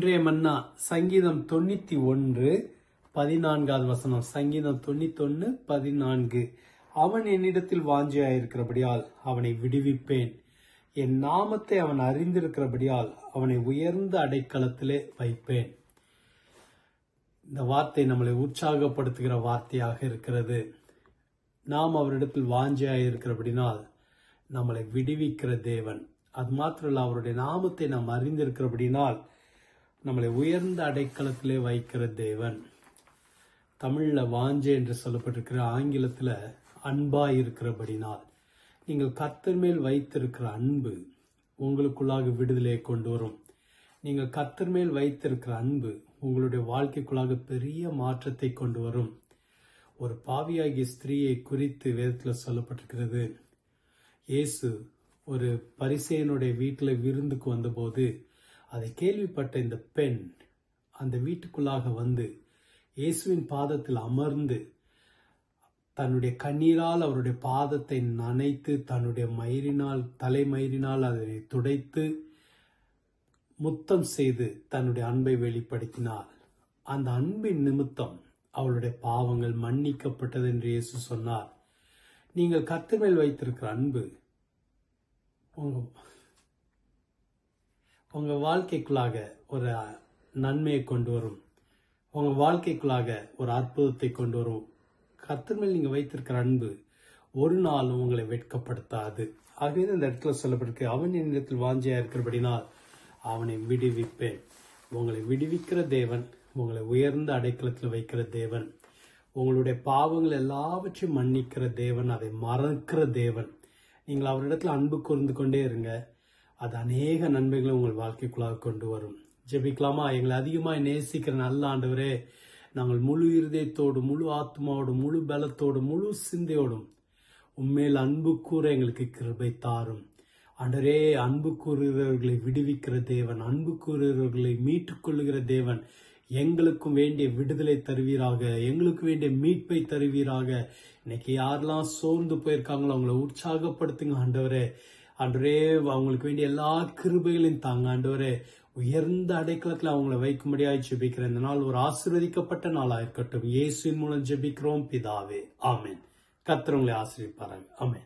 இன்றைய மன்னா சங்கீதம் 91:14. சங்கீதம் 91:14. அவன் என்னிடத்தில் வாஞ்சையாயிருக்கிறபடியால் அவனை விடுவிப்பேன். என் நாமத்தை அவன் அறிந்திருக்கிறபடியால் அவனை உயர்ந்த அடைக்கலத்திலே வைப்பேன். இந்த வார்த்தை நம்மளை உற்சாகப்படுத்துகிற வார்த்தையாக இருக்கிறது. நாம் அவரிடத்தில் வாஞ்சையாயிருக்கிறபடினால் நம்மளை விடுவிக்கிற தேவன். அது மாத்திரமல்ல, அவருடைய நாமத்தை நாம் அறிந்திருக்கிறபடினால் நம்மளை உயர்ந்த அடைக்கலத்திலே வைக்கிற தேவன். தமிழ்ல வாஞ்சை என்று சொல்லப்பட்டிருக்கிற, ஆங்கிலத்துல அன்பாய் இருக்கிறபடினால். நீங்கள் கர்த்தர் மேல் வைத்திருக்கிற அன்பு உங்களுக்குள்ளாக விடுதலையை கொண்டு வரும். நீங்கள் கர்த்தர் மேல் வைத்திருக்கிற அன்பு உங்களுடைய வாழ்க்கைக்குள்ளாக பெரிய மாற்றத்தை கொண்டு வரும். ஒரு பாவியாகிய ஸ்திரீயை குறித்து வேதத்தில் சொல்லப்பட்டிருக்கிறது. இயேசு ஒரு பரிசேயனுடைய வீட்டில் விருந்துக்கு வந்தபோது அதை கேள்விப்பட்ட இந்த பெண் அந்த வீட்டுக்குள்ளாக வந்து இயேசுவின் பாதத்தில் அமர்ந்து தன்னுடைய கண்ணீரால் அவருடைய பாதத்தை நனைத்து தன்னுடைய தலைமயிரினால் அதனை துடைத்து முத்தம் செய்து தன்னுடைய அன்பை வெளிப்படுத்தினார். அந்த அன்பின் நிமித்தம் அவளுடைய பாவங்கள் மன்னிக்கப்பட்டது என்று இயேசு சொன்னார். நீங்கள் கர்த்தர் மேல் வைத்திருக்கிற அன்பு உங்க வாழ்க்கைக்குள்ளாக ஒரு நன்மையை கொண்டு வரும். உங்க வாழ்க்கைக்குள்ளாக ஒரு அற்புதத்தை கொண்டு வரும். கர்த்தர் மேல் நீங்க வைத்திருக்கிற அன்பு ஒரு நாளும் உங்களை வெட்கப்படுத்தாது. ஆகவே இந்த இடத்துல சொல்லப்பட்டிருக்கு, அவன் என்னிடத்தில் வாஞ்சையா இருக்கிறபடினால் அவனை விடுவிப்பேன். உங்களை விடுவிக்கிற தேவன், உங்களை உயர்ந்த அடைக்கலத்தில் வைக்கிற தேவன், உங்களுடைய பாவங்கள் எல்லாவற்றையும் மன்னிக்கிற தேவன், அதை மறக்கிற தேவன். நீங்கள் அவரிடத்துல அன்பு கூர்ந்து கொண்டே இருங்க. அது அநேக நன்மைகளை உங்கள் வாழ்க்கைக்குள்ளாக கொண்டு வரும். ஜெபிக்கலாமா? எங்களை அதிகமாக நேசிக்கிற நல்ல ஆண்டவரே, நாங்கள் முழு இருதயத்தோடும், முழு ஆத்மாவோடும், முழு பலத்தோடும், முழு சிந்தையோடும் உண்மையில் அன்பு கூற எங்களுக்கு கிருபை தாரும். ஆண்டவரே, அன்பு கூறுகிறவர்களை விடுவிக்கிற தேவன், அன்பு கூறுகிறவர்களை மீட்டுக் கொள்ளுகிற தேவன், எங்களுக்கும் வேண்டிய விடுதலை தருவீராக, எங்களுக்கு வேண்டிய மீட்பை தருவீராக. இன்னைக்கு யாரெல்லாம் சோர்ந்து போயிருக்காங்களோ அவங்களை உற்சாகப்படுத்துங்க ஆண்டவரே. ஆண்டவரே, அவங்களுக்கு வேண்டிய எல்லா கிருபைகளையும் தாங்க ஆண்டவரே. உயர்ந்த அடைக்கலத்தில் அவங்களை வைக்கும்படியாக ஜெபிக்கிறேன். இந்த நாள் ஒரு ஆசீர்வதிக்கப்பட்ட நாளா இருக்கட்டும். இயேசுவின் மூலம் ஜெபிக்கிறோம் பிதாவே, ஆமென். கர்த்தர் உங்களை ஆசீர்வதிப்பாராக. ஆமென்.